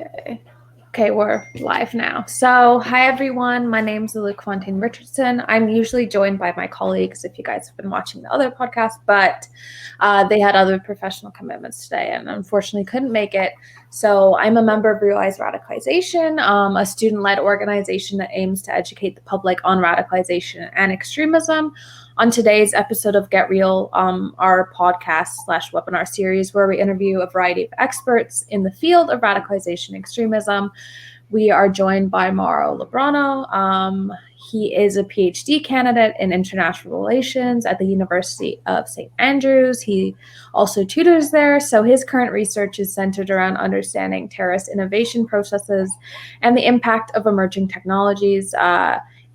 Okay, we're live now. So, hi everyone. My name is Luke Fontaine Richardson. I'm usually joined by my colleagues if you guys have been watching the other podcast, but they had other professional commitments today and unfortunately couldn't make it. So, I'm a member of Realize Radicalization, a student led organization that aims to educate the public on radicalization and extremism. On today's episode of Get Real, our podcast/webinar series, where we interview a variety of experts in the field of radicalization and extremism, we are joined by Mauro Lubrano. He is a PhD candidate in international relations at the University of St. Andrews. He also tutors there, so his current research is centered around understanding terrorist innovation processes and the impact of emerging technologies.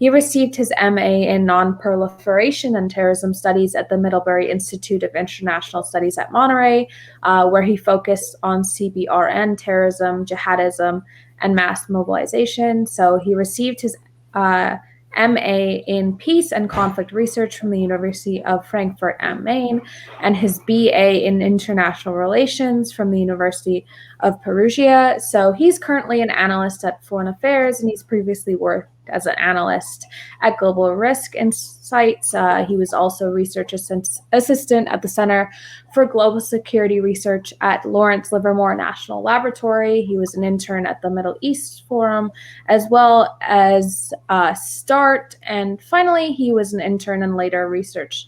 He received his MA in Non-Proliferation and Terrorism Studies at the Middlebury Institute of International Studies at Monterey, where he focused on CBRN, terrorism, jihadism, and mass mobilization. So he received his MA in Peace and Conflict Research from the University of Frankfurt am Main, and his BA in International Relations from the University of Perugia. So he's currently an analyst at Foreign Affairs, and he's previously worked as an analyst at Global Risk Insights. He was also research assistant at the Center for Global Security Research at Lawrence Livermore National Laboratory. He was an intern at the Middle East Forum, as well as START. And finally, he was an intern and later research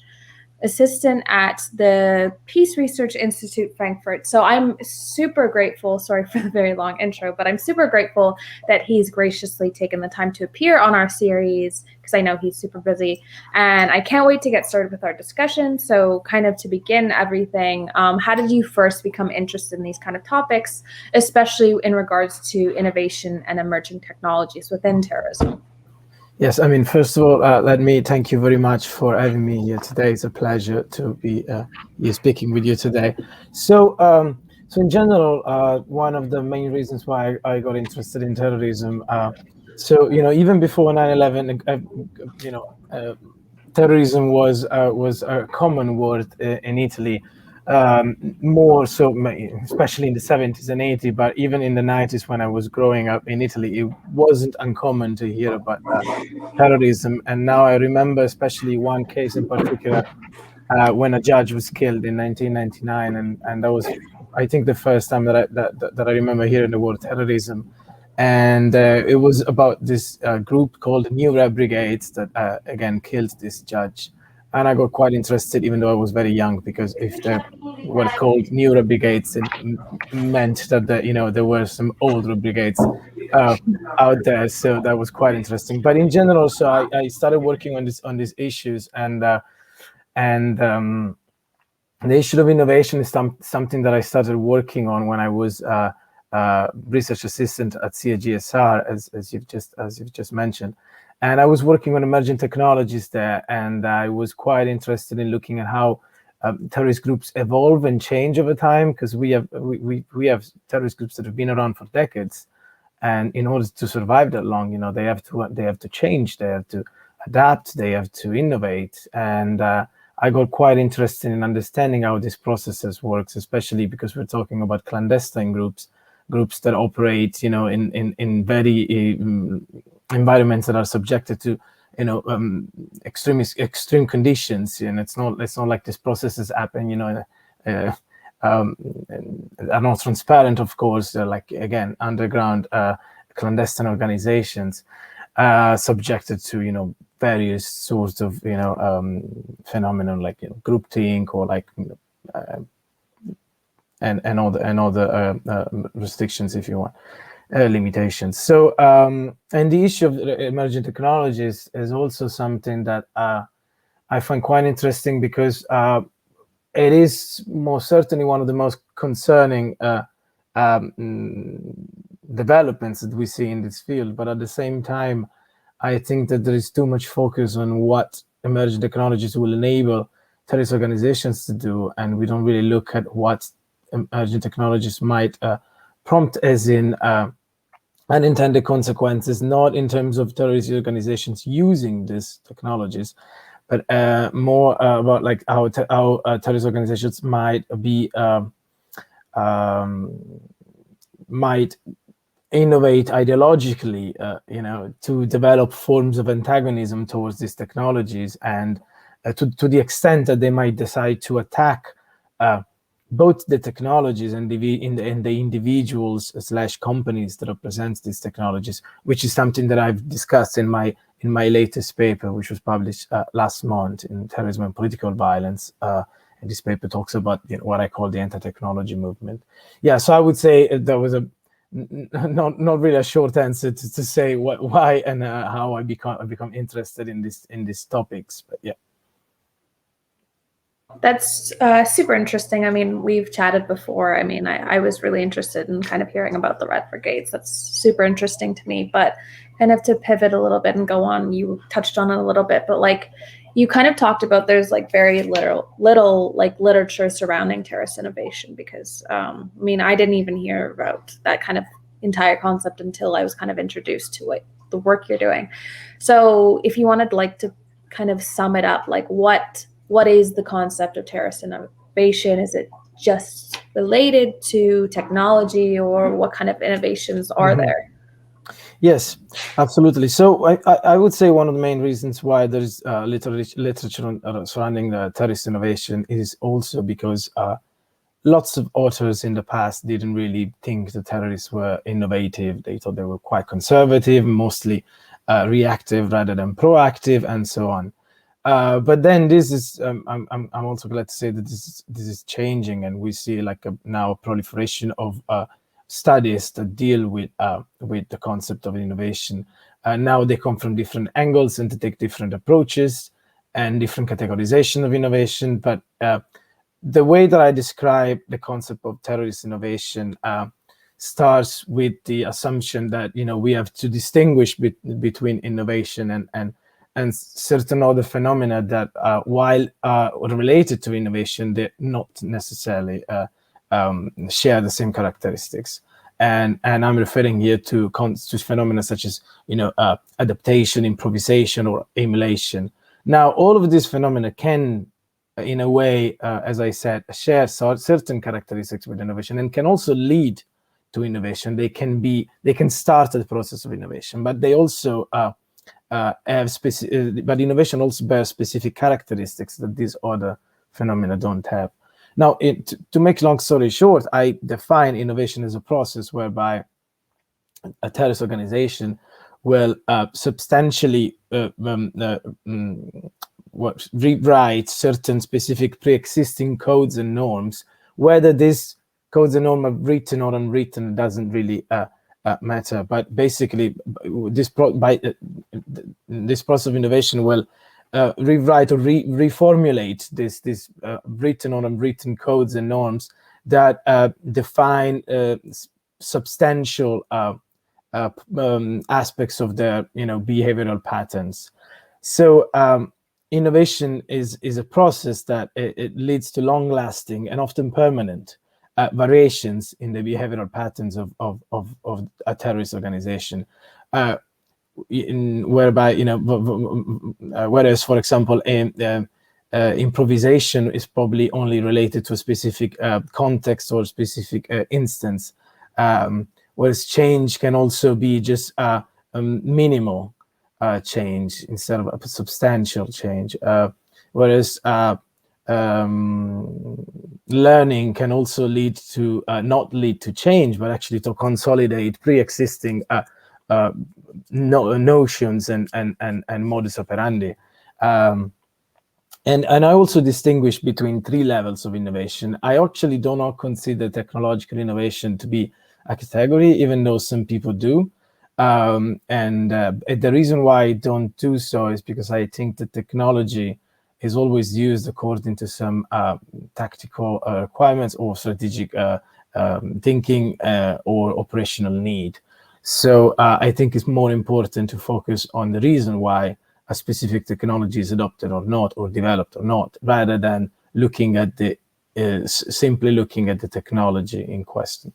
assistant at the Peace Research Institute Frankfurt. So I'm super grateful, sorry for the very long intro, but I'm super grateful that he's graciously taken the time to appear on our series, because I know he's super busy. And I can't wait to get started with our discussion. So kind of to begin everything, how did you first become interested in these kind of topics, especially in regards to innovation and emerging technologies within terrorism? Yes, I mean, first of all, let me thank you very much for having me here today. It's a pleasure to be here speaking with you today. So in general, one of the main reasons why I got interested in terrorism, even before 9/11, terrorism was a common word in Italy. More so, especially in the 70s and 80s, but even in the 90s when I was growing up in Italy, it wasn't uncommon to hear about terrorism. And now I remember especially one case in particular when a judge was killed in 1999, and that was, I think, the first time that I remember hearing the word terrorism. And it was about this group called New Red Brigades that again killed this judge. And I got quite interested, even though I was very young, because if they were called New Brigades, it meant that there were some older brigades out there. So that was quite interesting. But in general, so I started working on these issues, and the issue of innovation is something that I started working on when I was research assistant at CRRIC, as you've just mentioned. And I was working on emerging technologies there, and I was quite interested in looking at how terrorist groups evolve and change over time, because we have terrorist groups that have been around for decades, and in order to survive that long, they have to change, they have to adapt, they have to innovate. And I got quite interested in understanding how this processes works, especially because we're talking about clandestine groups that operate, in very environments that are subjected to, extreme conditions. And it's not like these processes happen, are not transparent, of course. They're like, again, underground clandestine organizations subjected to, various sorts of, phenomenon like groupthink or like, and other restrictions, if you want. Limitations. So, and the issue of emerging technologies is also something that I find quite interesting, because it is most certainly one of the most concerning developments that we see in this field. But at the same time, I think that there is too much focus on what emerging technologies will enable terrorist organizations to do, and we don't really look at what emerging technologies might prompt as in unintended consequences, not in terms of terrorist organizations using these technologies, but more about like how terrorist organizations might innovate ideologically, to develop forms of antagonism towards these technologies, and to the extent that they might decide to attack both the technologies and the individuals / companies that represent these technologies, which is something that I've discussed in my latest paper, which was published last month in Terrorism and Political Violence. And this paper talks about what I call the anti-technology movement. Yeah, so I would say there was not really a short answer to say why and how I become interested in these topics, but yeah. That's super interesting. I mean, we've chatted before. I mean, I was really interested in kind of hearing about the Red Brigades. That's super interesting to me. But kind of to pivot a little bit and go on, you touched on it a little bit, but like you kind of talked about there's like very little like literature surrounding terrorist innovation, because I mean, I didn't even hear about that kind of entire concept until I was kind of introduced to like the work you're doing. So if you wanted like to kind of sum it up, like what is the concept of terrorist innovation? Is it just related to technology, or what kind of innovations are there? Yes, absolutely. So I would say one of the main reasons why there is literature surrounding the terrorist innovation is also because lots of authors in the past didn't really think the terrorists were innovative. They thought they were quite conservative, mostly reactive rather than proactive, and so on. But then this is, I'm also glad to say that this is changing, and we see like now a proliferation of studies that deal with the concept of innovation. Now they come from different angles and to take different approaches and different categorization of innovation. But the way that I describe the concept of terrorist innovation starts with the assumption that we have to distinguish between innovation and certain other phenomena that, while related to innovation, they not necessarily share the same characteristics. And I'm referring here to phenomena such as adaptation, improvisation, or emulation. Now, all of these phenomena can, in a way, as I said, share certain characteristics with innovation, and can also lead to innovation. They can start the process of innovation, but they also but innovation also bears specific characteristics that these other phenomena don't have. Now, to make long story short, I define innovation as a process whereby a terrorist organization will substantially rewrite certain specific pre-existing codes and norms. Whether these codes and norms are written or unwritten doesn't really matter. But basically, this process of innovation will rewrite or reformulate this written or unwritten codes and norms that define substantial aspects of their behavioral patterns. So innovation is a process that it leads to long-lasting and often permanent variations in the behavioral patterns of a terrorist organization, whereby whereas, for example, improvisation is probably only related to a specific context or specific instance, whereas change can also be just a minimal change instead of a substantial change, whereas learning can also lead to not lead to change, but actually to consolidate pre-existing notions and modus operandi. And I also distinguish between three levels of innovation. I actually do not consider technological innovation to be a category, even though some people do. And the reason why I don't do so is because I think that technology is always used according to some tactical requirements or strategic thinking or operational need. So I think it's more important to focus on the reason why a specific technology is adopted or not, or developed or not, rather than looking at simply looking at the technology in question.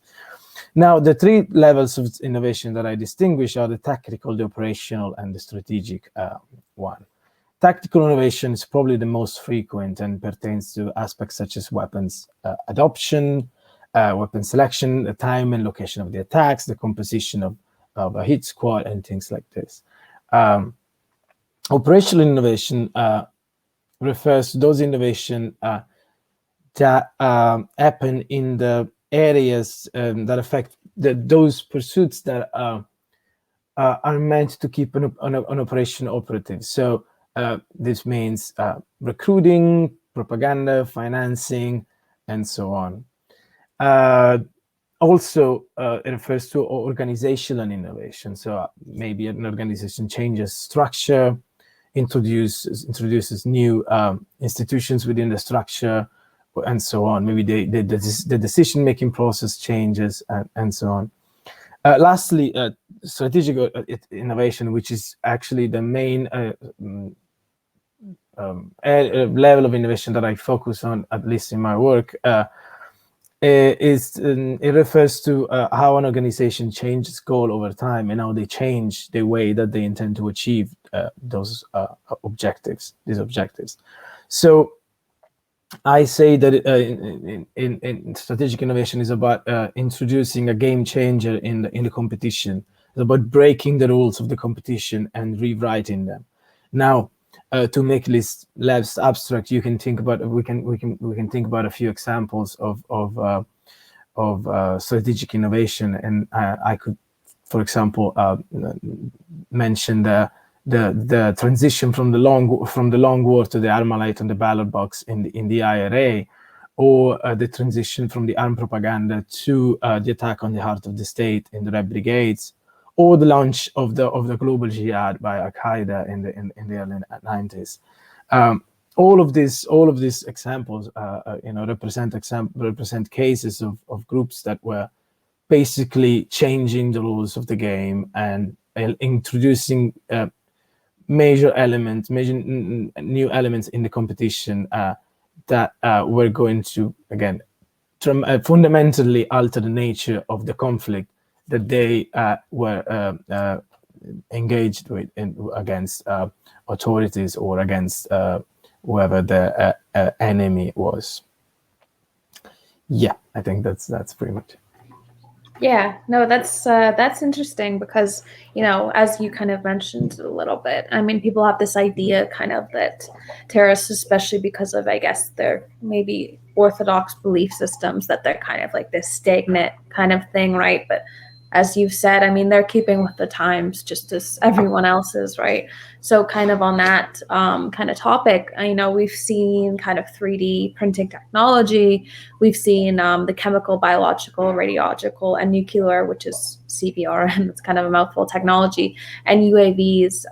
Now, the three levels of innovation that I distinguish are the tactical, the operational, and the strategic one. Tactical innovation is probably the most frequent and pertains to aspects such as weapons adoption, weapon selection, the time and location of the attacks, the composition of a hit squad, and things like this. Operational innovation refers to those innovation that happen in the areas that affect those pursuits that are meant to keep an operation operative. So this means recruiting, propaganda, financing, and so on. Also, it refers to organizational innovation. So maybe an organization changes structure, introduces new institutions within the structure, and so on. Maybe the decision-making process changes, and so on. Lastly, strategic innovation, which is actually the main level of innovation that I focus on, at least in my work, it refers to how an organization changes goal over time and how they change the way that they intend to achieve these objectives. So I say that in strategic innovation is about introducing a game changer in the competition. It's about breaking the rules of the competition and rewriting them. Now, to make this less abstract, you can think about we can think about a few examples of strategic innovation, and I could, for example, mention the transition from the long war to the Armalite on the ballot box in the IRA, or the transition from the armed propaganda to the attack on the heart of the state in the Red Brigades, or the launch of the global jihad by Al Qaeda in the early 90s. All of these examples, represent cases of groups that were basically changing the rules of the game and introducing major new elements in the competition that were going to, again, fundamentally alter the nature of the conflict that they were engaged with against authorities or against whoever the enemy was. Yeah, I think that's pretty much it. Yeah, no, that's interesting because, as you kind of mentioned a little bit, I mean, people have this idea kind of that terrorists, especially because of, I guess, their maybe orthodox belief systems, that they're kind of like this stagnant kind of thing, right? But as you've said, I mean, they're keeping with the times just as everyone else is, right? So kind of on that kind of topic, we've seen kind of 3D printing technology. We've seen the chemical, biological, radiological, and nuclear, which is CBRN, it's kind of a mouthful technology, and UAVs.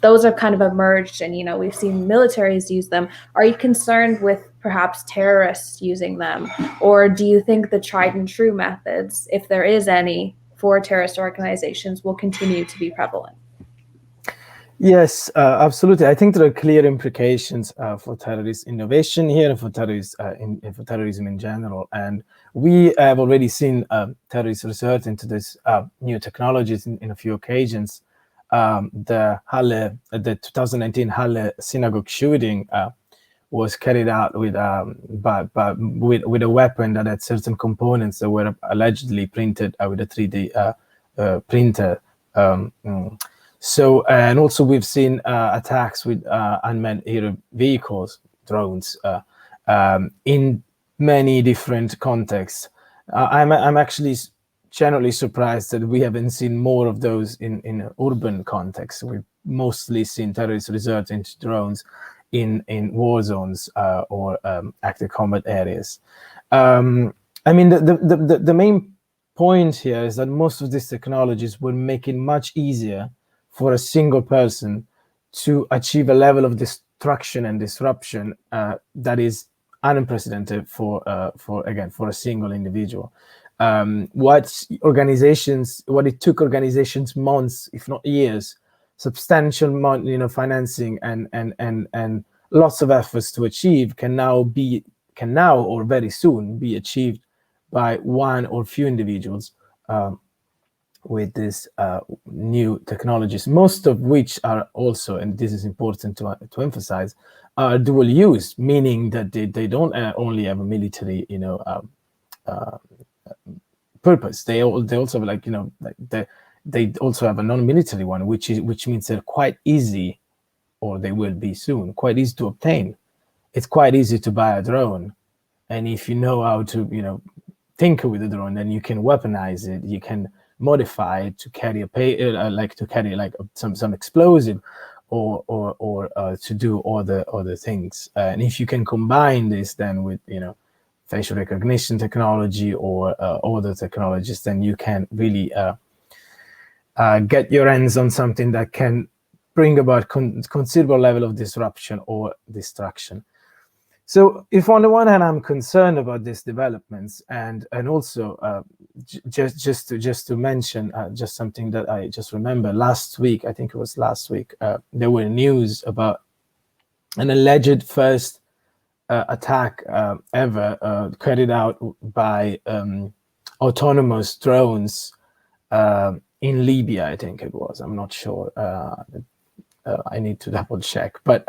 Those are kind of emerged, and we've seen militaries use them. Are you concerned with perhaps terrorists using them, or do you think the tried and true methods, if there is any, for terrorist organizations will continue to be prevalent? Yes, absolutely. I think there are clear implications for terrorist innovation here and for terrorism in general. And we have already seen terrorist research into these new technologies in a few occasions. The 2019 Halle synagogue shooting was carried out with a weapon that had certain components that were allegedly printed with a 3D printer. So, and also we've seen attacks with unmanned aerial vehicles, drones, in many different contexts. I'm actually generally surprised that we haven't seen more of those in urban contexts. We've mostly seen terrorist resort into drones in war zones or active combat areas. I mean, the main point here is that most of these technologies will make it much easier for a single person to achieve a level of destruction and disruption that is unprecedented for a single individual. What it took organizations months, if not years, substantial financing and lots of efforts to achieve can now or very soon be achieved by one or few individuals with these new technologies, most of which are also, and this is important to emphasize, are dual use, meaning that they don't only have a military purpose. They also have, like, like they also have a non-military one, which means they're quite easy, or they will be soon, quite easy to obtain. It's quite easy to buy a drone, and if you know how to tinker with the drone, then you can weaponize it. You can modify it to carry some explosive, or to do other things. And if you can combine this then with facial recognition technology or other technologies, then you can really get your hands on something that can bring about considerable level of disruption or destruction. So if on the one hand I'm concerned about these developments, and also just to mention just something that I just remember last week, I think it was last week, there were news about an alleged first attack ever carried out by autonomous drones in Libya, I think it was. I'm not sure. I need to double check. But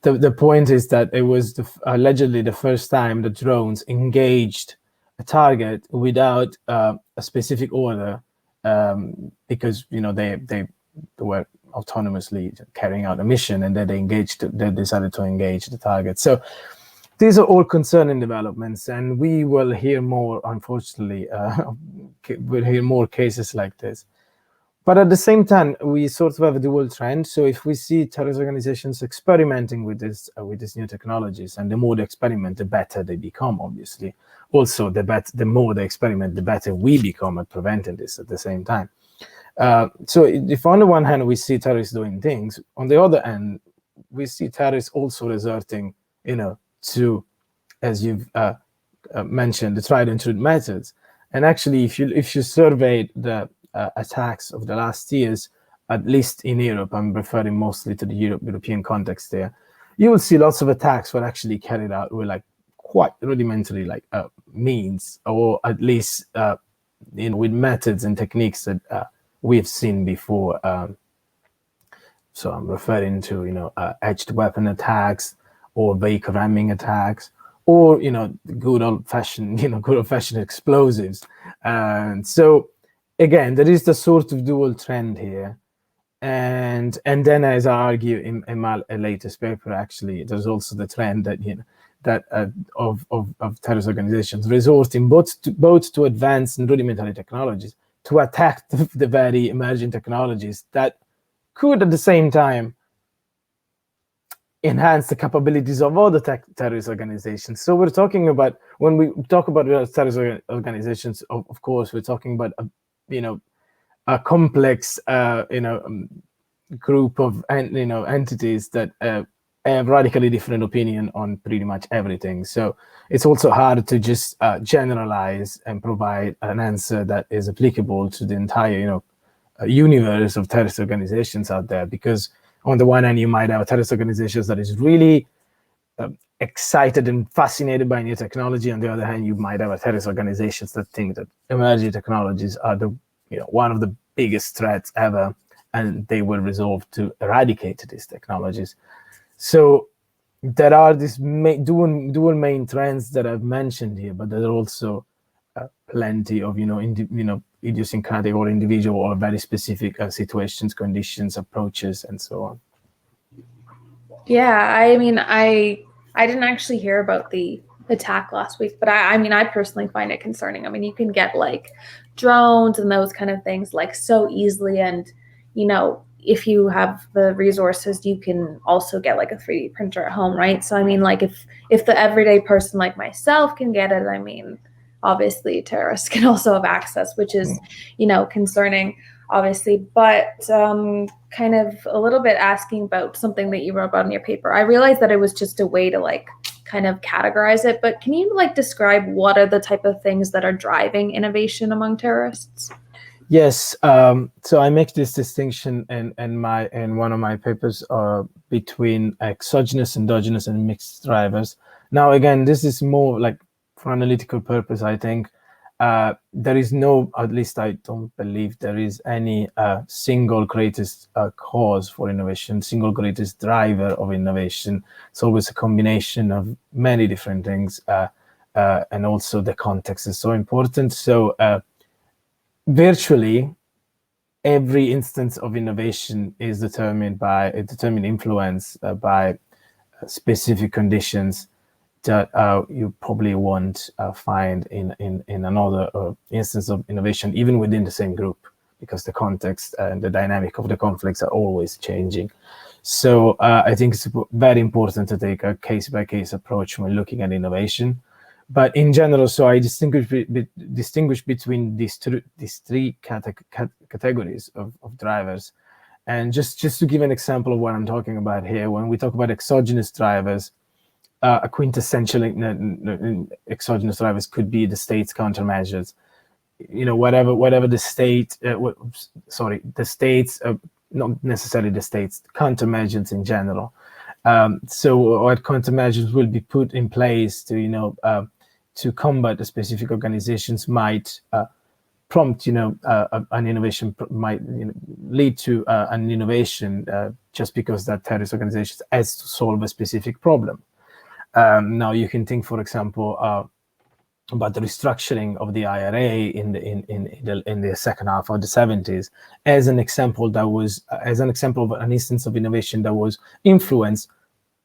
the point is that it was allegedly the first time the drones engaged a target without a specific order, because they were autonomously carrying out a mission, and then they decided to engage the target. So these are all concerning developments, and we will hear more, unfortunately, we'll hear more cases like this. But at the same time, we sort of have a dual trend. So if we see terrorist organizations experimenting with these new technologies, and the more they experiment, the better they become, obviously. Also, the more they experiment, the better we become at preventing this at the same time. So if on the one hand we see terrorists doing things, on the other hand, we see terrorists also resorting, to, as you've mentioned, the tried and true methods. And actually, if you survey the attacks of the last years, at least in Europe, I'm referring mostly to the European context there, you will see lots of attacks were actually carried out with quite rudimentary means, or at least with methods and techniques that we've seen before. So I'm referring to edged weapon attacks, or vehicle ramming attacks, or good old fashioned explosives. And so again, there is the sort of dual trend here, and then, as I argue in my latest paper, actually, there's also the trend that of terrorist organizations resorting both to advanced and rudimentary technologies to attack the very emerging technologies that could at the same time enhance the capabilities of other terrorist organizations. So we're talking about, when we talk about terrorist organizations, of course, we're talking about a complex group of entities that have radically different opinion on pretty much everything. So it's also hard to just generalize and provide an answer that is applicable to the entire universe of terrorist organizations out there, because on the one hand, you might have terrorist organizations that is really excited and fascinated by new technology. On the other hand, you might have terrorist organizations that think that emerging technologies are one of the biggest threats ever, and they will resolve to eradicate these technologies. So there are these dual main trends that I've mentioned here, but there are also plenty of idiosyncratic or individual or very specific situations, conditions, approaches, and so on. Yeah, I mean, I didn't actually hear about the attack last week, but I personally find it concerning. I mean, you can get drones and those kind of things so easily, and if you have the resources, you can also get a 3D printer at home, right? So I mean, if the everyday person like myself can get it, I mean, obviously terrorists can also have access, which is concerning, obviously. But kind of a little bit asking about something that you wrote about in your paper. I realized that it was just a way to kind of categorize it, but can you describe what are the type of things that are driving innovation among terrorists? Yes, so I make this distinction in one of my papers between exogenous, endogenous, and mixed drivers. Now, again, this is more for analytical purpose, I think. There is no, at least I don't believe there is any single greatest cause for innovation, single greatest driver of innovation. It's always a combination of many different things. and also the context is so important. So virtually every instance of innovation is determined influence by specific conditions that you probably won't find in another instance of innovation, even within the same group, because the context and the dynamic of the conflicts are always changing. So I think it's very important to take a case-by-case approach when looking at innovation. But in general, so I distinguish between these three categories of drivers. And just to give an example of what I'm talking about here, when we talk about exogenous drivers, a quintessential exogenous drivers could be the state's countermeasures. Whatever the state, the states, not necessarily the states, countermeasures in general. So what countermeasures will be put in place to combat the specific organizations might prompt, an innovation, might lead to an innovation just because that terrorist organization has to solve a specific problem. Now you can think, for example, about the restructuring of the IRA in the second half of the 70s as an example of an instance of innovation that was influenced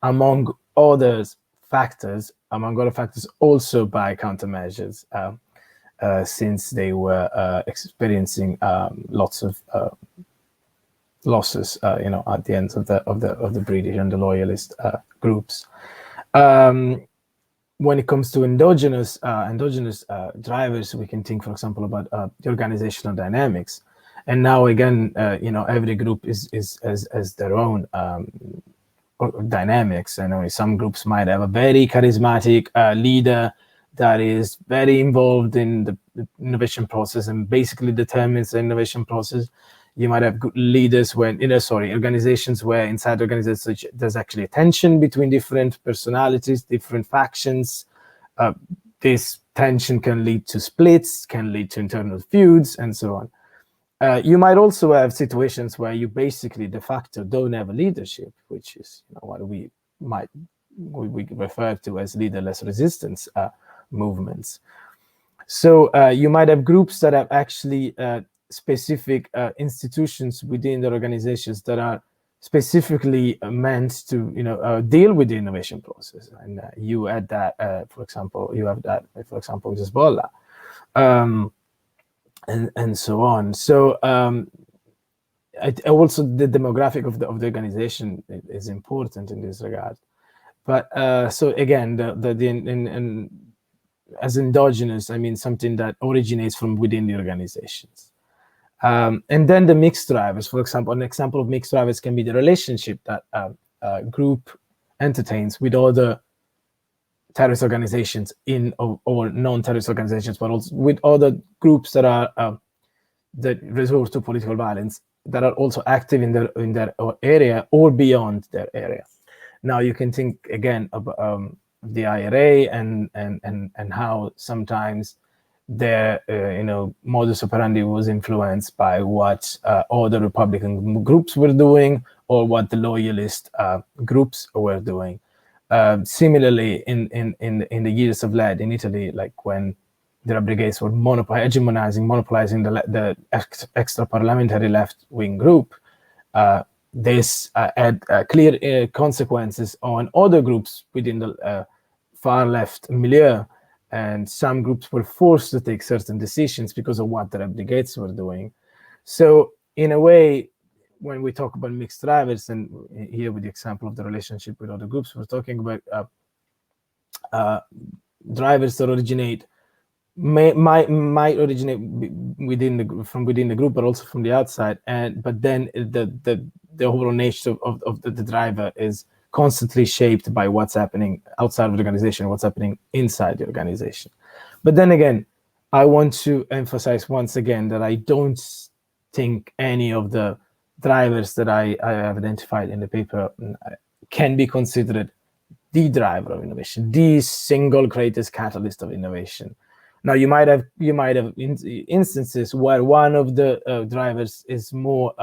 among other factors also by countermeasures, since they were experiencing lots of losses, at the end of the British and the loyalist groups. When it comes to endogenous drivers, we can think, for example, about the organizational dynamics. And now again, every group has their own dynamics. Some groups might have a very charismatic leader that is very involved in the innovation process and basically determines the innovation process. You might have leaders organizations where inside organizations there's actually a tension between different personalities, different factions. This tension can lead to splits, can lead to internal feuds, and so on. You might also have situations where you basically de facto don't have a leadership, which is what we refer to as leaderless resistance movements. So you might have groups that have actually specific institutions within the organizations that are specifically meant to deal with the innovation process, and you have that for example with Hezbollah, and so on. So also the demographic of the organization is important in this regard. But so again, as endogenous, I mean something that originates from within the organizations. And then the mixed drivers, for example, an example of mixed drivers can be the relationship that a group entertains with other terrorist organizations or non-terrorist organizations, but also with other groups that are that resort to political violence, that are also active in their area or beyond their area. Now you can think again about the IRA and how sometimes their modus operandi was influenced by what other Republican groups were doing or what the loyalist groups were doing. Similarly, in the years of lead in Italy, like when the brigades were monopolizing the extra parliamentary left-wing group, this had clear consequences on other groups within the far left milieu. And some groups were forced to take certain decisions because of what the brigades were doing. So in a way, when we talk about mixed drivers, and here with the example of the relationship with other groups, we're talking about drivers that might originate from within the group, but also from the outside. But then the overall nature of the driver is constantly shaped by what's happening outside of the organization, what's happening inside the organization. But then again, I want to emphasize once again that I don't think any of the drivers that I have identified in the paper can be considered the driver of innovation, the single greatest catalyst of innovation. Now you might have instances where one of the drivers is more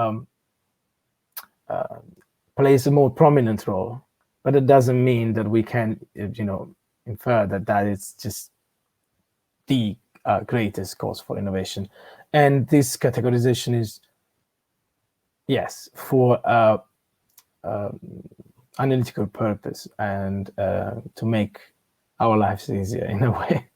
plays a more prominent role, but it doesn't mean that we can infer that is just the greatest cause for innovation. And this categorization is, yes, for analytical purpose and to make our lives easier in a way.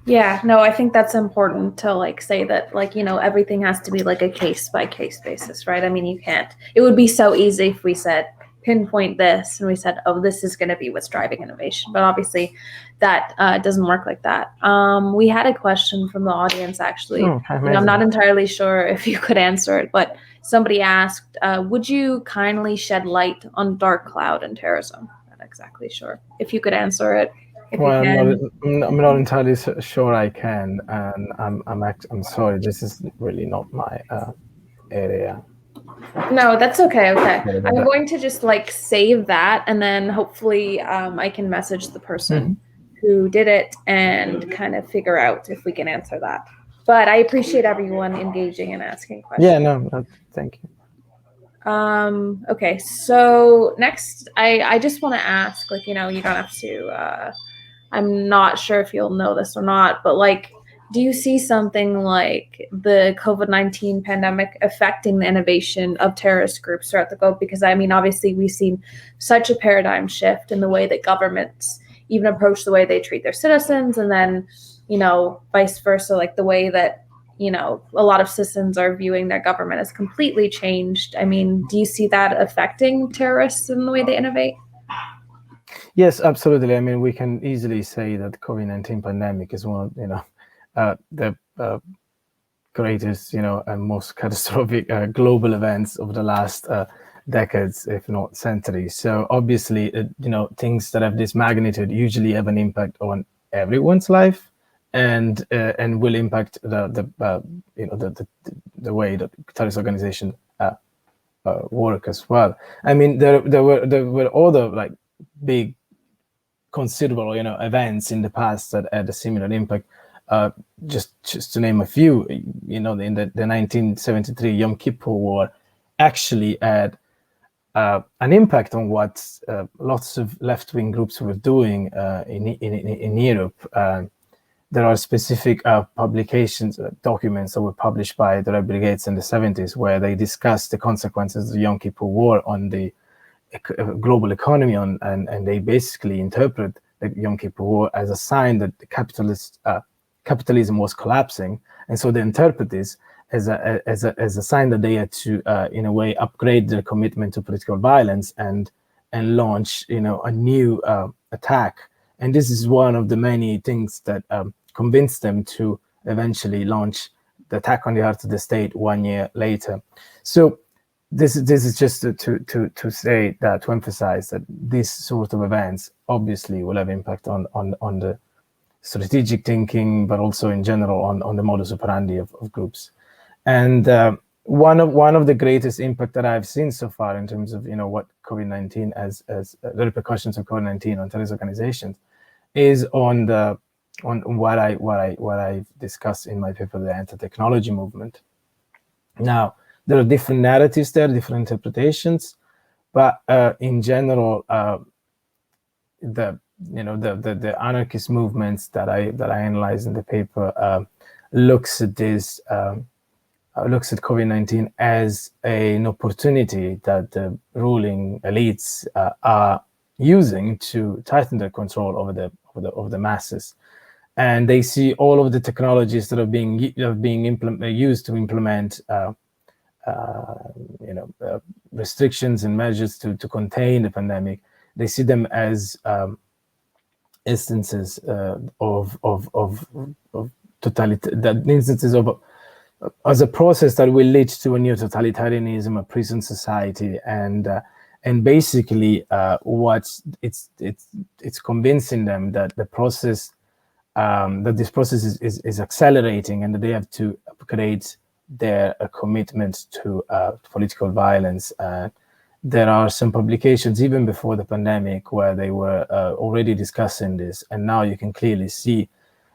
Yeah, no, I think that's important to like say that, like, you know, everything has to be like a case by case basis, right? I mean, you can't, it would be so easy if we said pinpoint this and we said, oh, this is going to be what's driving innovation. But obviously that doesn't work like that. We had a question from the audience, actually. I'm not entirely sure if you could answer it, but somebody asked, would you kindly shed light on dark cloud and terrorism? I'm not exactly sure if you could answer it. Well, I'm not entirely sure I can, and I'm sorry. This is really not my area. No, that's okay. I'm going to just like save that, and then hopefully I can message the person who did it and kind of figure out if we can answer that. But I appreciate everyone engaging and asking questions. Yeah, no, thank you. Okay, so next, I just want to ask, like, you know, you don't have to. I'm not sure if you'll know this or not, but like, do you see something like the COVID-19 pandemic affecting the innovation of terrorist groups throughout the globe? Because I mean, obviously, we've seen such a paradigm shift in the way that governments even approach the way they treat their citizens, and then, you know, vice versa, like the way that, you know, a lot of citizens are viewing their government has completely changed. I mean, do you see that affecting terrorists in the way they innovate? Yes, absolutely. I mean, we can easily say that COVID-19 pandemic is one of, you know, the greatest, you know, and most catastrophic global events of the last decades, if not centuries. So obviously, you know, things that have this magnitude usually have an impact on everyone's life, and will impact the way that terrorist organizations work as well. I mean, there were other like big, considerable, you know, events in the past that had a similar impact. Just to name a few, you know, in the 1973 Yom Kippur War actually had an impact on what lots of left-wing groups were doing in Europe. There are specific publications, documents that were published by the Red Brigades in the 70s, where they discussed the consequences of the Yom Kippur War on the global economy, and they basically interpret the Yom Kippur War as a sign that the capitalism was collapsing, and so they interpret this as a sign that they had to, in a way, upgrade their commitment to political violence and launch, you know, a new attack. And this is one of the many things that convinced them to eventually launch the attack on the heart of the state 1 year later. So this is just to say that, to emphasize that this sort of events obviously will have impact on the strategic thinking, but also in general on the modus operandi of groups. And one of the greatest impact that I've seen so far in terms of, you know, what COVID-19 as the repercussions of COVID-19 on terrorist organizations is on what I discussed in my paper, the anti-technology movement. Now, there are different narratives there, different interpretations, but in general, the anarchist movements that I analyze in the paper looks at this, looks at COVID-19 as an opportunity that the ruling elites are using to tighten their control over the masses. And they see all of the technologies that are being used to implement restrictions and measures to contain the pandemic. They see them as instances of as a process that will lead to a new totalitarianism, a prison society, and basically what it's convincing them that the process that this process is accelerating, and that they have to upgrade their commitment to political violence. There are some publications even before the pandemic where they were already discussing this, and now you can clearly see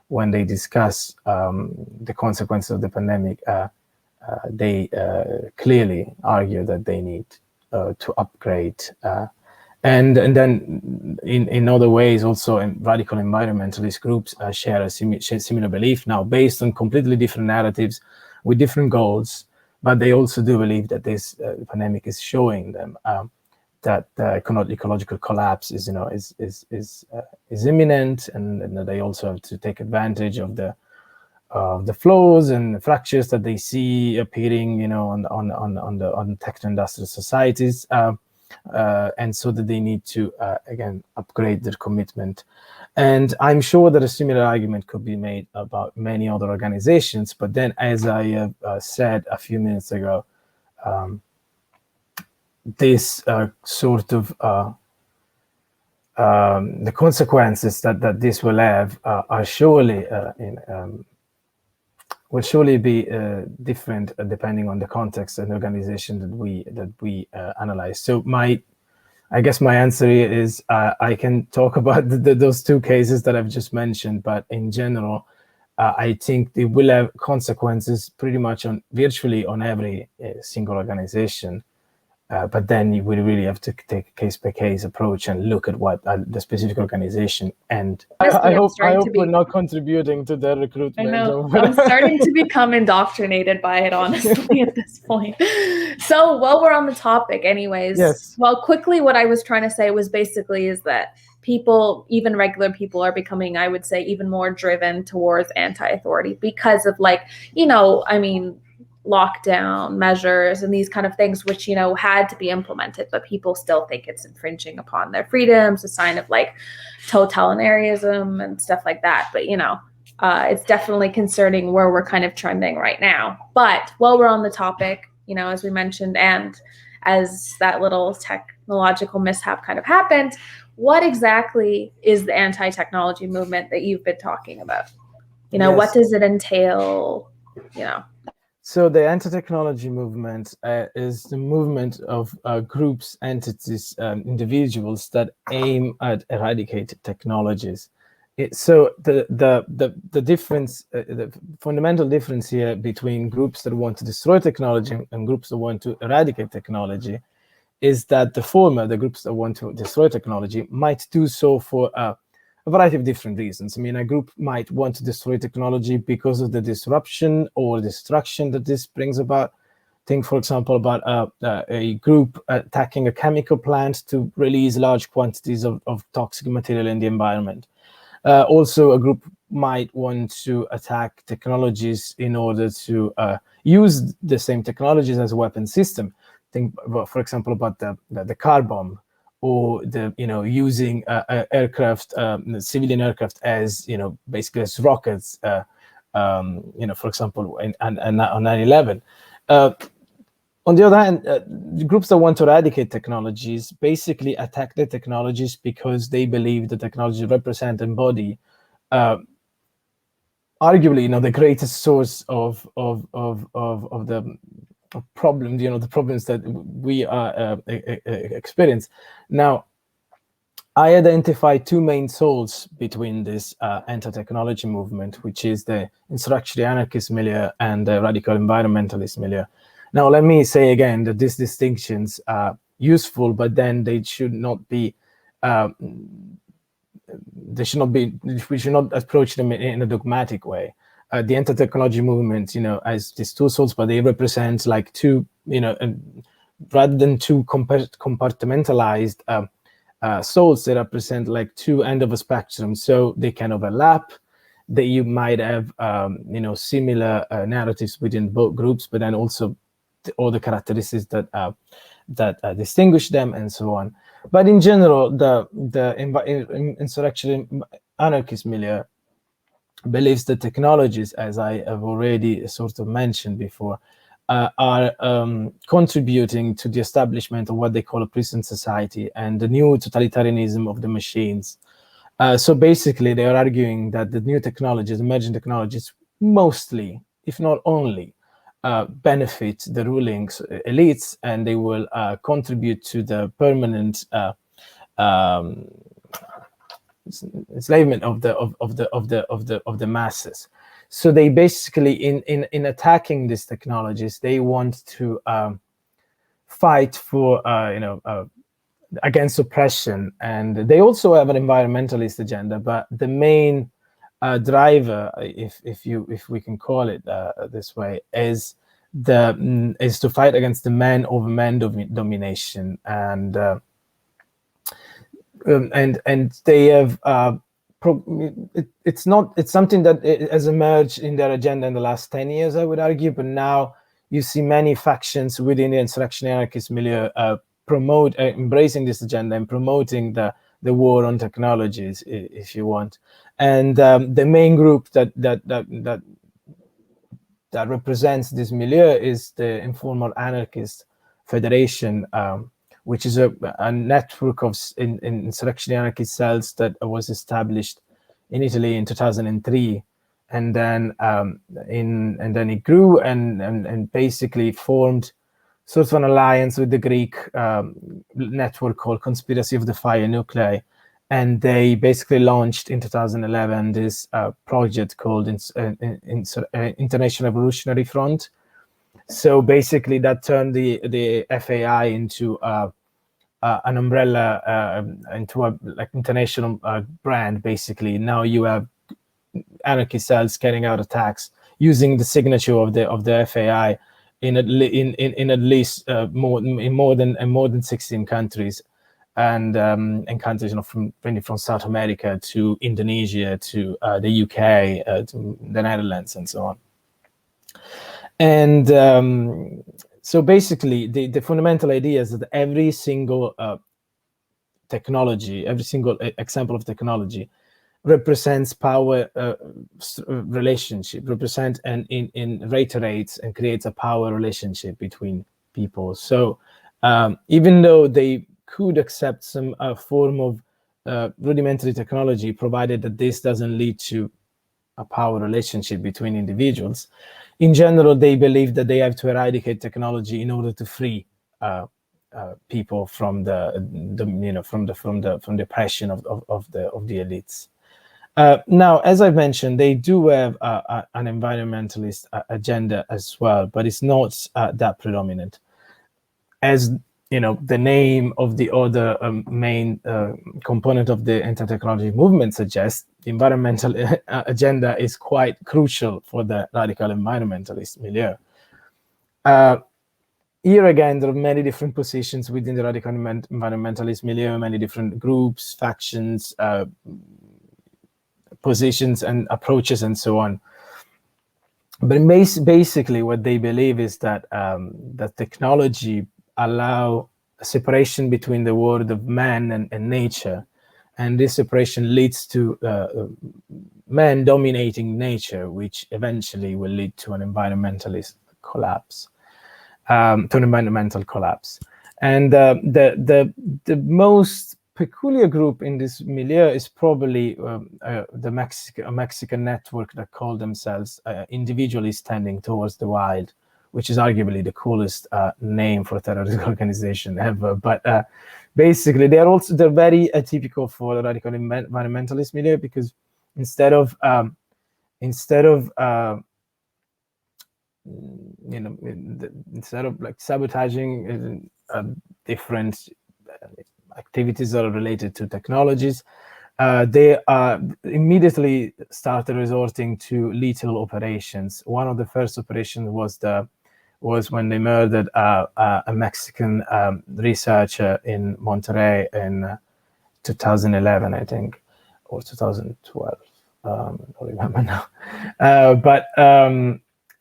when they discuss the consequences of the pandemic, they clearly argue that they need to upgrade And then in other ways also, radical environmentalist groups share a similar belief, now based on completely different narratives with different goals, but they also do believe that this pandemic is showing them that the ecological collapse is imminent, and they also have to take advantage of the flaws and fractures that they see appearing, on the techno-industrial societies, and so that they need to again upgrade their commitment. And I'm sure that a similar argument could be made about many other organizations. But then, as I said a few minutes ago, this sort of the consequences that this will have are surely will surely be different depending on the context and organization that we analyze. So I guess my answer here is I can talk about those two cases that I've just mentioned, but in general, I think they will have consequences pretty much virtually on every single organization. But then you will really have to take a case-by-case approach and look at what the specific organization. And I hope we're not contributing to their recruitment. I know. I'm starting to become indoctrinated by it, honestly, at this point. So while we're on the topic, anyways, yes. Well, quickly, what I was trying to say was basically is that people, even regular people, are becoming, I would say, even more driven towards anti-authority because of lockdown measures and these kind of things, which, had to be implemented, but people still think it's infringing upon their freedoms, a sign of totalitarianism and stuff like that. But, it's definitely concerning where we're kind of trending right now. But while we're on the topic, as we mentioned, and as that little technological mishap kind of happened, what exactly is the anti-technology movement that you've been talking about? Yes. What does it entail? So the anti-technology movement is the movement of groups, entities, individuals that aim at eradicating technologies. So the difference, the fundamental difference here between groups that want to destroy technology and groups that want to eradicate technology is that the former, the groups that want to destroy technology, might do so for a variety of different reasons. A group might want to destroy technology because of the disruption or destruction that this brings about. Think, for example, about a group attacking a chemical plant to release large quantities of toxic material in the environment. Also, a group might want to attack technologies in order to use the same technologies as a weapon system. Think, for example, about the car bomb, or using aircraft, civilian aircraft as basically as rockets. For example, on 9/11. On the other hand, the groups that want to eradicate technologies basically attack the technologies because they believe the technology represent and embody arguably the greatest source of the problem, the problems that we experience. Now, I identify two main souls between this anti-technology movement, which is the insurrectionary anarchist milieu and the radical environmentalist milieu. Now, let me say again that these distinctions are useful, but then they should not be. We should not approach them in a dogmatic way. The anti-technology movement, as these two souls, but they represent two, rather than two compartmentalized souls, they represent two ends of a spectrum. So they can overlap. That you might have, similar narratives within both groups, but then also all the characteristics that distinguish them, and so on. But in general, the insurrectionary anarchist milieu believes that technologies, as I have already sort of mentioned before, are contributing to the establishment of what they call a prison society and the new totalitarianism of the machines. So basically, they are arguing that the new technologies, emerging technologies, mostly, if not only, benefit the ruling elites, and they will contribute to the permanent enslavement of the masses. So they basically, in attacking these technologies, they want to fight for against oppression, and they also have an environmentalist agenda. But the main driver, if we can call it this way, is to fight against the man over man domination, and they have it's something that has emerged in their agenda in the last 10 years, I would argue. But now you see many factions within the insurrection anarchist milieu embracing this agenda and promoting the war on technologies, if you want. And the main group that represents this milieu is the Informal Anarchist Federation, which is a network of insurrection anarchist cells that was established in Italy in 2003, and then it grew and basically formed sort of an alliance with the Greek network called Conspiracy of the Fire Nuclei, and they basically launched in 2011 this project called International Revolutionary Front. So basically, that turned the FAI into an umbrella, into a international brand. Basically, now you have anarchist cells carrying out attacks using the signature of the FAI in at least more than 16 countries, and countries from South America to Indonesia to the UK to the Netherlands and so on. And so basically, the fundamental idea is that every single technology, every single example of technology represents power relationship, represent and reiterates and creates a power relationship between people. So even though they could accept some form of rudimentary technology, provided that this doesn't lead to a power relationship between individuals, in general, they believe that they have to eradicate technology in order to free people from the oppression of the elites. Now, as I mentioned, they do have an environmentalist agenda as well, but it's not that predominant. As you know, the name of the other main component of the anti-technology movement suggests, the environmental agenda is quite crucial for the radical environmentalist milieu. Here again, there are many different positions within the radical environmentalist milieu, many different groups, factions, positions and approaches and so on. But basically what they believe is that that technology allow a separation between the world of man and nature, and this separation leads to man dominating nature, which eventually will lead to an environmentalist collapse, to an environmental collapse. And the most peculiar group in this milieu is probably the Mexican network that call themselves Individually Standing Towards the Wild, which is arguably the coolest name for a terrorist organization ever. But basically, they're very atypical for the radical environmentalist milieu, because instead of like sabotaging different activities that are related to technologies, they immediately started resorting to lethal operations. One of the first operations was when they murdered a Mexican researcher in Monterrey in 2011, I think, or 2012. I don't remember now. But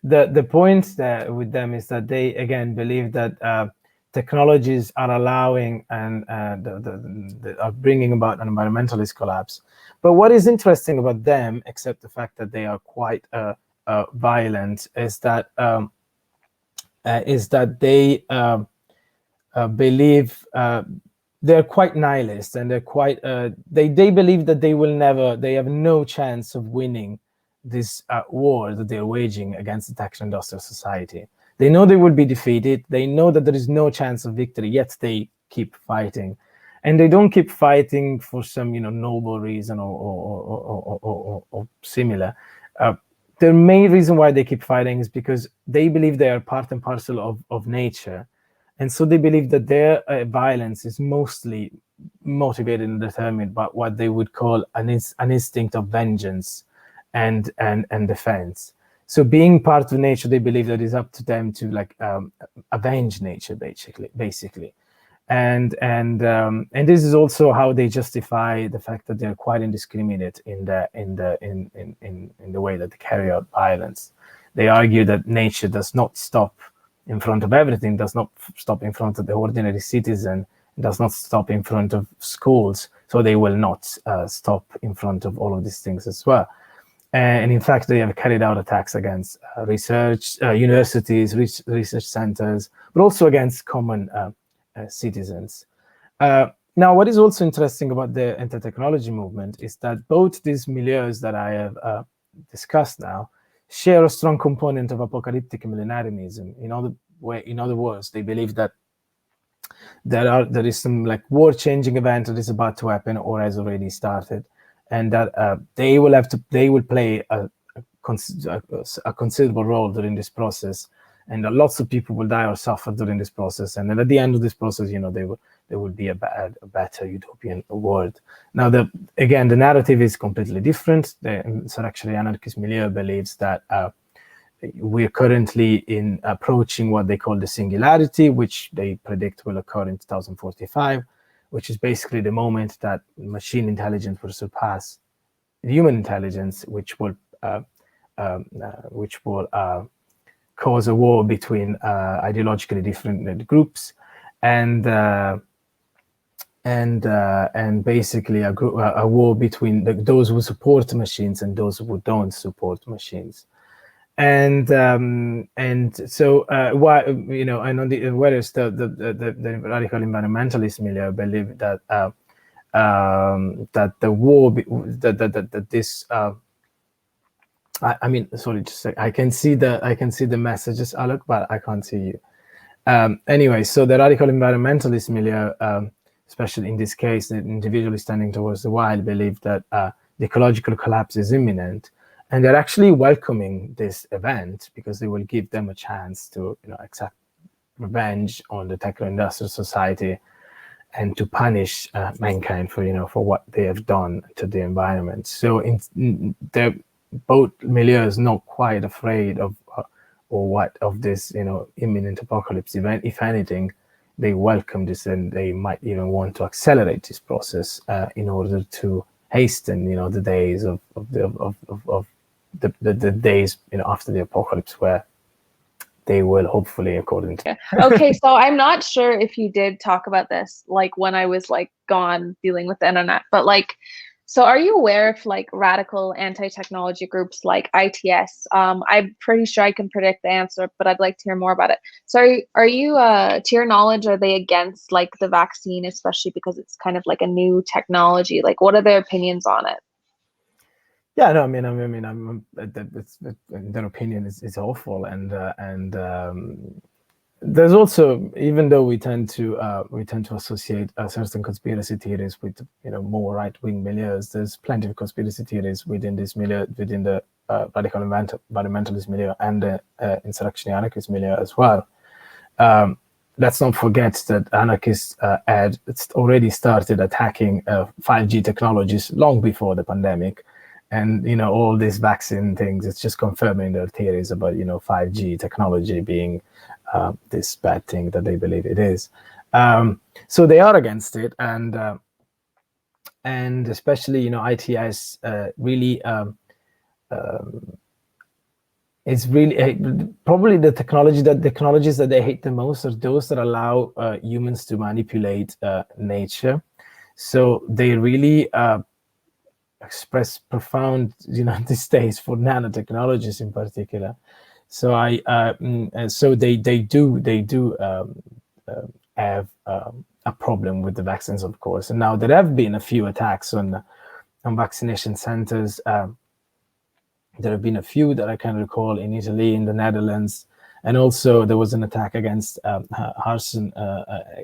the point there with them is that they again believe that technologies are allowing and are bringing about an environmentalist collapse. But what is interesting about them, except the fact that they are quite violent, is that they believe they're quite nihilist, and they're quite they believe that they have no chance of winning this war that they're waging against the tech-industrial society. They know they will be defeated. They know that there is no chance of victory, yet they keep fighting. And they don't keep fighting for some, noble reason or similar. The main reason why they keep fighting is because they believe they are part and parcel of nature. And so they believe that their violence is mostly motivated and determined by what they would call an instinct of vengeance and defense. So being part of nature, they believe that it's up to them to like avenge nature, basically. And this is also how they justify the fact that they're quite indiscriminate in the way that they carry out violence. They argue that nature does not stop in front of everything, does not stop in front of the ordinary citizen, does not stop in front of schools, so they will not stop in front of all of these things as well. And in fact, they have carried out attacks against research, universities, research centers, but also against common citizens. Now, what is also interesting about the anti-technology movement is that both these milieus that I have discussed now share a strong component of apocalyptic millenarianism. In other words, they believe that there is some like war-changing event that is about to happen or has already started, and that they will play a considerable role during this process, and that lots of people will die or suffer during this process, and then at the end of this process, there will be a better utopian world. Now, the narrative is completely different. The insurrectionary anarchist milieu believes that we're currently approaching what they call the singularity, which they predict will occur in 2045, which is basically the moment that machine intelligence will surpass human intelligence, which will cause a war between ideologically different groups, and basically a war between those who support machines and those who don't support machines. And so why, and on the whereas the radical environmentalist milieu believe that that the war that this I mean, sorry, just a sec. I can see the messages, Alok, but I can't see you. Anyway, so the radical environmentalist milieu, especially in this case, the individually standing towards the wild, believe that the ecological collapse is imminent, and they're actually welcoming this event because they will give them a chance to, exact revenge on the techno-industrial society and to punish mankind for what they have done to the environment. So they're both milieus not quite afraid of this imminent apocalypse event. If anything, they welcome this, and they might even want to accelerate this process in order to hasten the days of the days after the apocalypse, where they will hopefully, according to okay, so I'm not sure if you did talk about this like when I was like gone dealing with the internet, but like, so are you aware of like radical anti-technology groups like ITS? I'm pretty sure I can predict the answer, but I'd like to hear more about it. So are you to your knowledge, are they against like the vaccine, especially because it's kind of like a new technology? Like, what are their opinions on it? Yeah, no, I mean, their opinion is awful, and there's also, even though we tend to associate certain conspiracy theories with more right-wing milieus, there's plenty of conspiracy theories within this milieu, within the radical environmentalist milieu and the insurrectionary anarchist milieu as well. Let's not forget that anarchists had already started attacking 5G technologies long before the pandemic. And all these vaccine things, it's just confirming their theories about 5G technology being this bad thing that they believe it is. So they are against it, and especially ITS really it's really probably the technologies that they hate the most are those that allow humans to manipulate nature. So they really express profound distaste for nanotechnologies in particular. So so they do have a problem with the vaccines, of course. And now there have been a few attacks on vaccination centers. There have been a few that I can recall in Italy, in the Netherlands, and also there was an attack against arson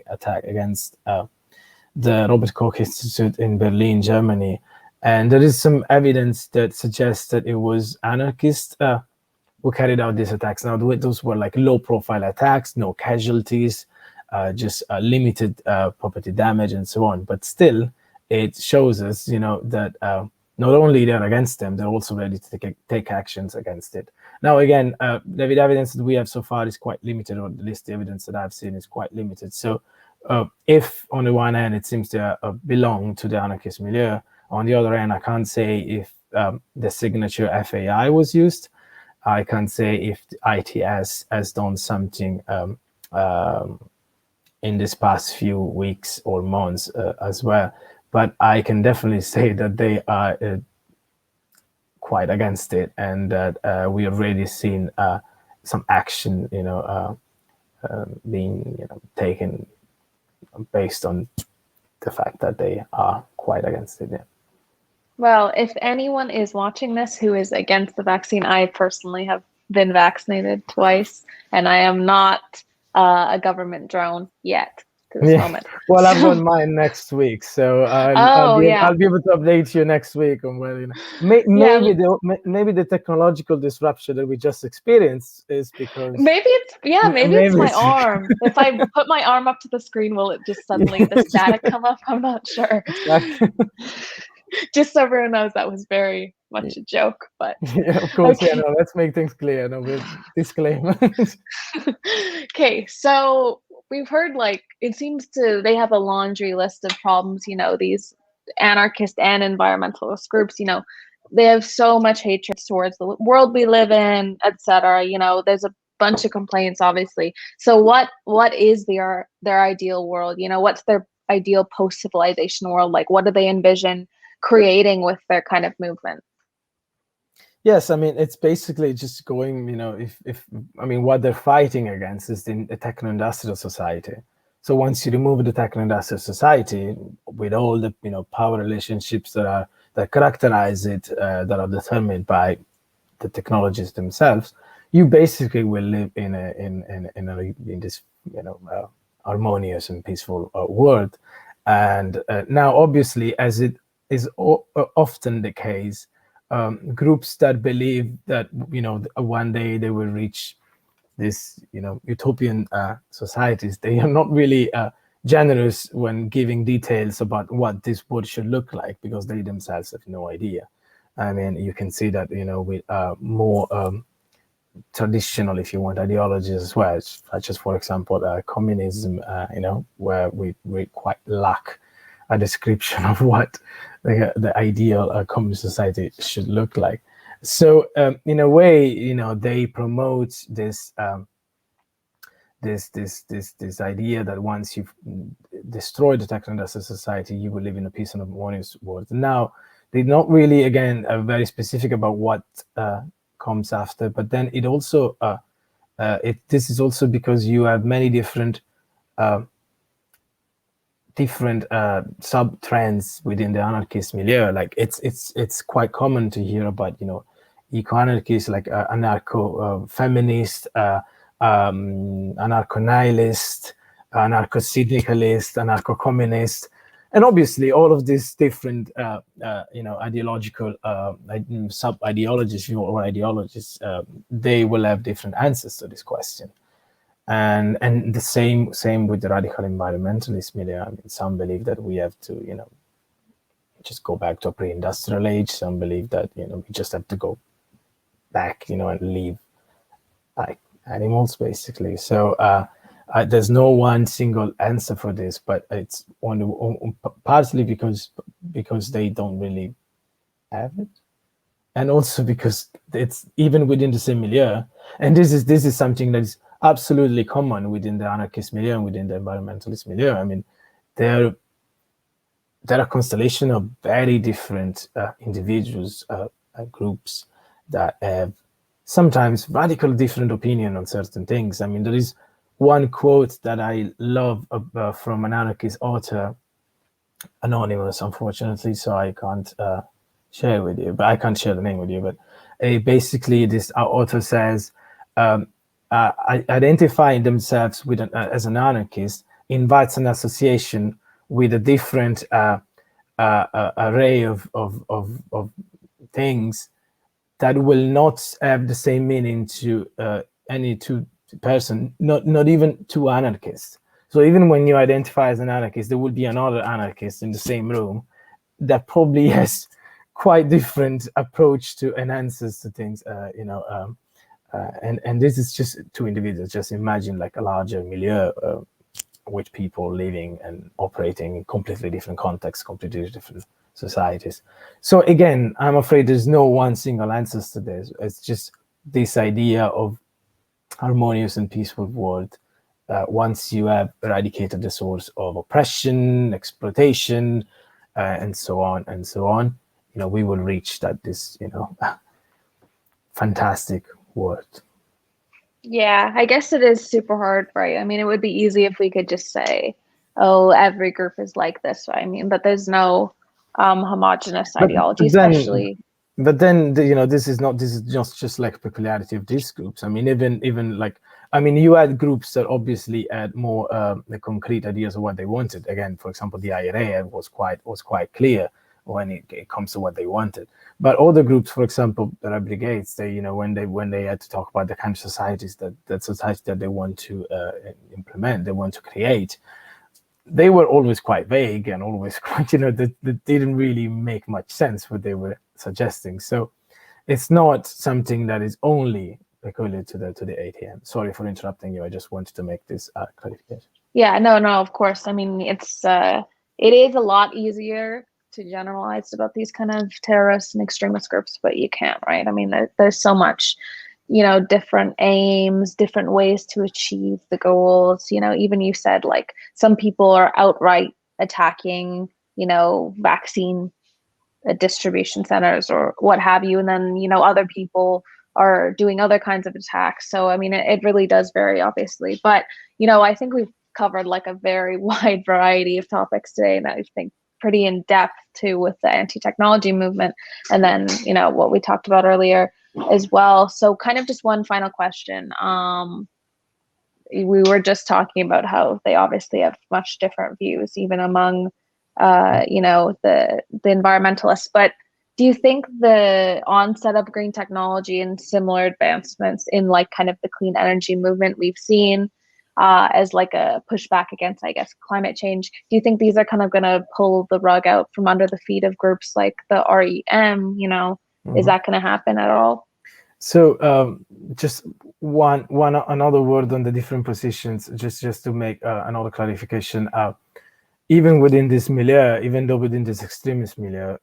attack against the Robert Koch Institute in Berlin, Germany. And there is some evidence that suggests that it was anarchists who carried out these attacks. Now, those were like low-profile attacks, no casualties. just limited property damage and so on. But still, it shows us, that not only they're against them, they're also ready to take actions against it. Now, again, the evidence that we have so far is quite limited, or at least the evidence that I've seen is quite limited. So if on the one hand, it seems to belong to the anarchist milieu, on the other hand, I can't say if the signature FAI was used. I can't say if the ITS has done something in this past few weeks or months as well. But I can definitely say that they are quite against it, and that we already seen some action, being taken based on the fact that they are quite against it. Yeah. Well, if anyone is watching this who is against the vaccine, I personally have been vaccinated twice, and I am not a government drone yet to this moment. Well, I've got mine next week, so I'll be able to update you next week on whether maybe the technological disruption that we just experienced is because maybe it's my arm. If I put my arm up to the screen, will it just suddenly the static come up? I'm not sure. Just so everyone knows, that was very much a joke, but yeah, of course. Okay. Yeah, no, let's make things clear. No, with disclaimers. Okay, so we've heard, it seems they have a laundry list of problems, these anarchist and environmentalist groups, they have so much hatred towards the world we live in, etc. There's a bunch of complaints, obviously. So what is their ideal world? What's their ideal post-civilization world? What do they envision creating with their kind of movement? Yes, I mean, it's basically just going, what they're fighting against is the techno-industrial society. So once you remove the techno-industrial society with all the, power relationships that characterize it, that are determined by the technologies themselves, you basically will live in this, harmonious and peaceful world. And now, obviously, as it is often the case, groups that believe that one day they will reach this utopian societies, they are not really generous when giving details about what this world should look like, because they themselves have no idea. I mean, you can see that with more traditional, if you want, ideologies as well, such as, for example, communism, where we quite lack a description of what the ideal communist society should look like. So in a way, they promote this this idea that once you've destroyed the techno-industrial society, you will live in a peace and harmonious world. Now, they're not really, again, very specific about what comes after, but then it also this is also because you have many different sub trends within the anarchist milieu. Like it's quite common to hear about eco-anarchists, like anarcho-feminist, anarcho-nihilist, anarcho-syndicalist, anarcho-communist, and obviously all of these different ideological sub-ideologies or ideologies, they will have different answers to this question. And the same with the radical environmentalist milieu. I mean, some believe that we have to just go back to a pre-industrial age. Some believe that we just have to go back and live like animals, basically. So there's no one single answer for this, but it's partly because they don't really have it, and also because it's even within the same milieu. And this is something that is absolutely common within the anarchist milieu and within the environmentalist milieu. I mean, there are a constellation of very different individuals, groups that have sometimes radical different opinion on certain things. I mean, there is one quote that I love from an anarchist author, anonymous, unfortunately, so I can't share with you, but I can't share the name with you. But basically, this author says, identifying themselves with as an anarchist invites an association with a different array of things that will not have the same meaning to any two person, not even two anarchists. So even when you identify as an anarchist, there will be another anarchist in the same room that probably has quite different approach to and answers to things, and this is just two individuals. Just imagine like a larger milieu with people living and operating in completely different contexts, completely different societies. So again, I'm afraid there's no one single answer to this. It's just this idea of harmonious and peaceful world. Once you have eradicated the source of oppression, exploitation, and so on and so on, we will reach this fantastic world. Yeah, I guess it is super hard, right? I mean, it would be easy if we could just say, oh, every group is like this, right? I mean, but there's no homogenous ideology, especially. But then this is just like peculiarity of these groups. I mean, even like, I mean, you had groups that obviously had more the concrete ideas of what they wanted. Again, for example, the IRA was quite clear when it comes to what they wanted. But other groups, for example, the Red Brigades, they when they had to talk about the kind of societies that they want to implement, they want to create, they were always quite vague and always quite, that didn't really make much sense what they were suggesting. So it's not something that is only peculiar to the ATM. Sorry for interrupting you. I just wanted to make this clarification. Yeah, no, of course. I mean, it is a lot easier to generalize about these kind of terrorist and extremist groups, but you can't, right? I mean, there's so much, different aims, different ways to achieve the goals. Even you said like some people are outright attacking, vaccine distribution centers or what have you, and then other people are doing other kinds of attacks. So I mean, it really does vary, obviously, but I think we've covered like a very wide variety of topics today, and I think pretty in depth too, with the anti-technology movement, and then what we talked about earlier as well. So kind of just one final question. We were just talking about how they obviously have much different views, even among the environmentalists. But do you think the onset of green technology and similar advancements in like kind of the clean energy movement we've seen as like a pushback against, I guess, climate change, do you think these are kind of going to pull the rug out from under the feet of groups like the REM? Is that going to happen at all? So just another word on the different positions, just to make another clarification. Even within this milieu, even though within this extremist milieu,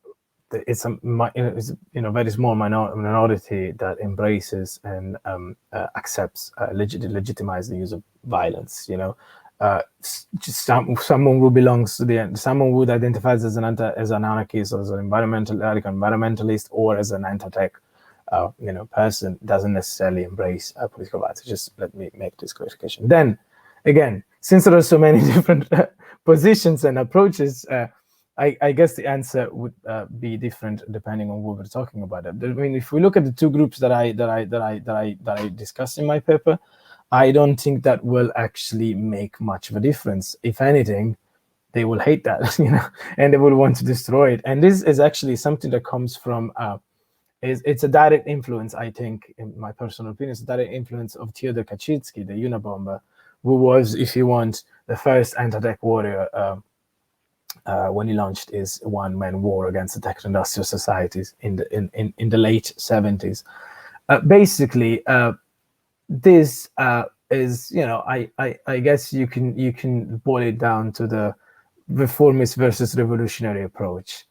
it's a very small minority that embraces and accepts, legitimize the use of violence. Just someone who belongs to someone who identifies as an anarchist, or as an radical environmentalist, or as an anti-tech person, doesn't necessarily embrace political violence. Just let me make this clarification. Then, again, since there are so many different positions and approaches, I guess the answer would be different depending on what we're talking about. I mean, if we look at the two groups that I discussed in my paper, I don't think that will actually make much of a difference. If anything, they will hate that, and they will want to destroy it. And this is actually something that comes from it's a direct influence, I think, in my personal opinion, it's a direct influence of Theodor Kaczynski, the Unabomber, who was, if you want, the first anti-tech warrior when he launched his one-man war against the tech-industrial societies in the late 70s. Basically, this is, I guess you can boil it down to the reformist versus revolutionary approach.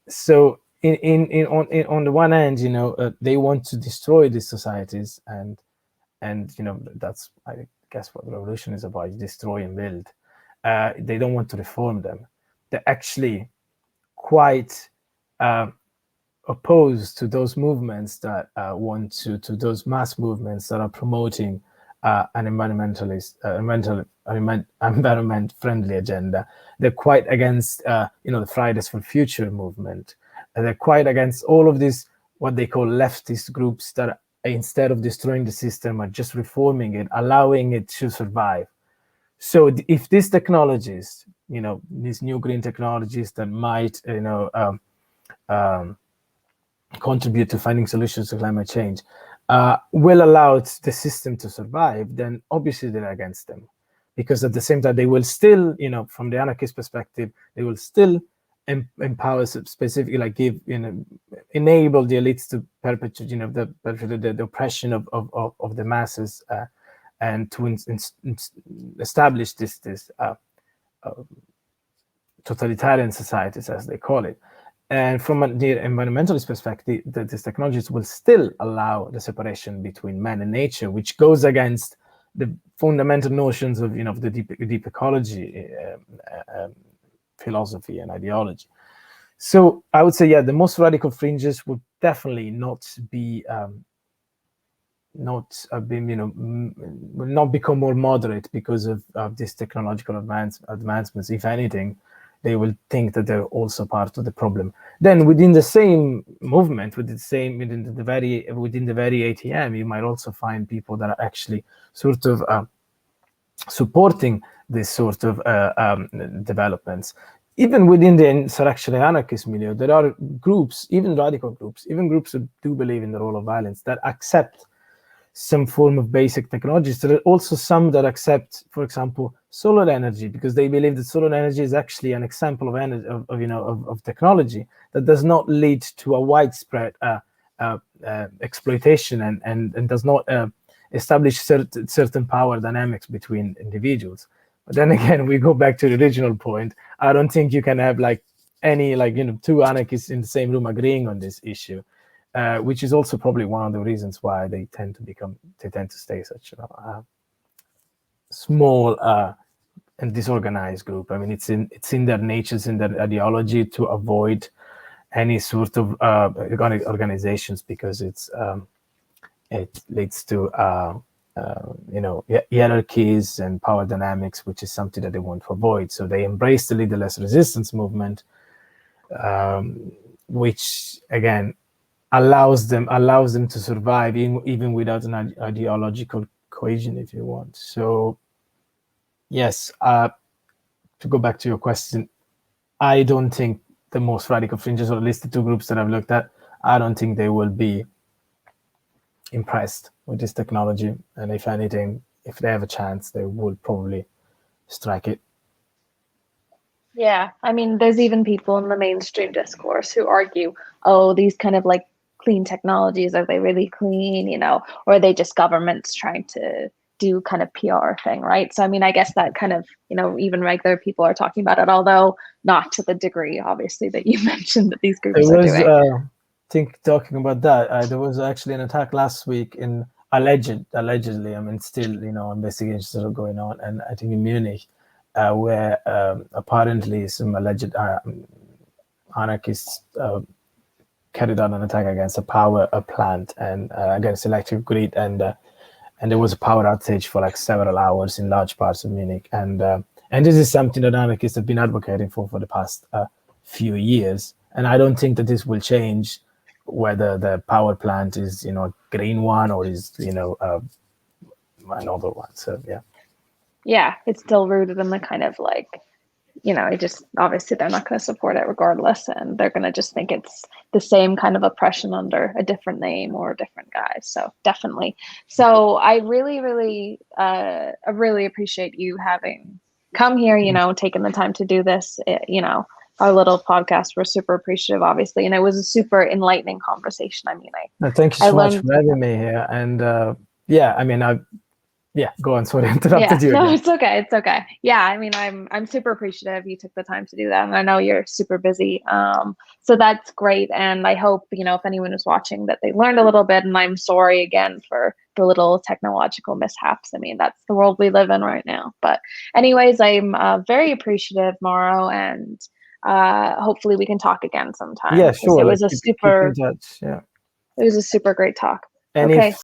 So on the one hand, they want to destroy these societies, and that's, I guess, what the revolution is about: destroy and build. They don't want to reform them. They're actually quite opposed to those movements that want to those mass movements that are promoting an environment-friendly agenda. They're quite against, the Fridays for Future movement. They're quite against all of these, what they call leftist groups, that instead of destroying the system are just reforming it, allowing it to survive. So if these technologies, these new green technologies that might, contribute to finding solutions to climate change, will allow the system to survive, then obviously they're against them, because at the same time they will still, from the anarchist perspective, they will still empower specifically, like enable the elites to perpetuate, the oppression of the masses, and to establish this totalitarian societies, as they call it. And from the environmentalist perspective, these technologies will still allow the separation between man and nature, which goes against the fundamental notions of the deep ecology philosophy and ideology. So I would say, yeah, the most radical fringes would definitely not will not become more moderate because of this technological advancements. If anything, they will think that they're also part of the problem. Then within the same movement, within the very ATM, you might also find people that are actually sort of supporting this sort of developments. Even within the insurrectionary anarchist milieu, there are groups, even radical groups, even groups who do believe in the role of violence, that accept some form of basic technologies. There are also some that accept, for example, solar energy, because they believe that solar energy is actually an example of energy, of technology that does not lead to a widespread exploitation and does not establish certain power dynamics between individuals. But then again, we go back to the original point. I don't think you can have two anarchists in the same room agreeing on this issue. Which is also probably one of the reasons why they tend to stay such a small and disorganized group. I mean, it's in their natures, in their ideology, to avoid any sort of organizations, because it leads to hierarchies and power dynamics, which is something that they want to avoid. So they embrace the leaderless resistance movement, which again allows them to survive even without an ideological cohesion, if you want. So yes, to go back to your question, I don't think the most radical fringes, or at least the two groups that I've looked at, I don't think they will be impressed with this technology. And if anything, if they have a chance, they will probably strike it. Yeah, I mean, there's even people in the mainstream discourse who argue, oh, these kind of like clean technologies, are they really clean, or are they just governments trying to do kind of PR thing, right? So I mean, I guess that kind of, even regular people are talking about it, although not to the degree, obviously, that you mentioned that these groups are doing. Talking about that, there was actually an attack last week in allegedly, I mean, still, investigations are going on, and I think in Munich, where apparently some alleged anarchists carried out an attack against a power plant and against electric grid, and there was a power outage for like several hours in large parts of Munich, and this is something that anarchists have been advocating for the past few years, and I don't think that this will change whether the power plant is a green one or is another one. So yeah, it's still rooted in the kind of like, it just, obviously they're not going to support it regardless, and they're going to just think it's the same kind of oppression under a different name or a different guise. So definitely. So I really, really, really appreciate you having come here, taking the time to do this, our little podcast. We're super appreciative, obviously, and it was a super enlightening conversation. I mean, thank you so much for having me here. And go on. Sorry, I interrupted you. No, it's okay. It's okay. Yeah, I mean, I'm super appreciative you took the time to do that, and I know you're super busy. So that's great, and I hope if anyone is watching that they learned a little bit. And I'm sorry again for the little technological mishaps. I mean, that's the world we live in right now. But anyways, I'm very appreciative, Mauro, and hopefully we can talk again sometime. Yeah, sure. It was keep in touch. It was a super great talk. And okay.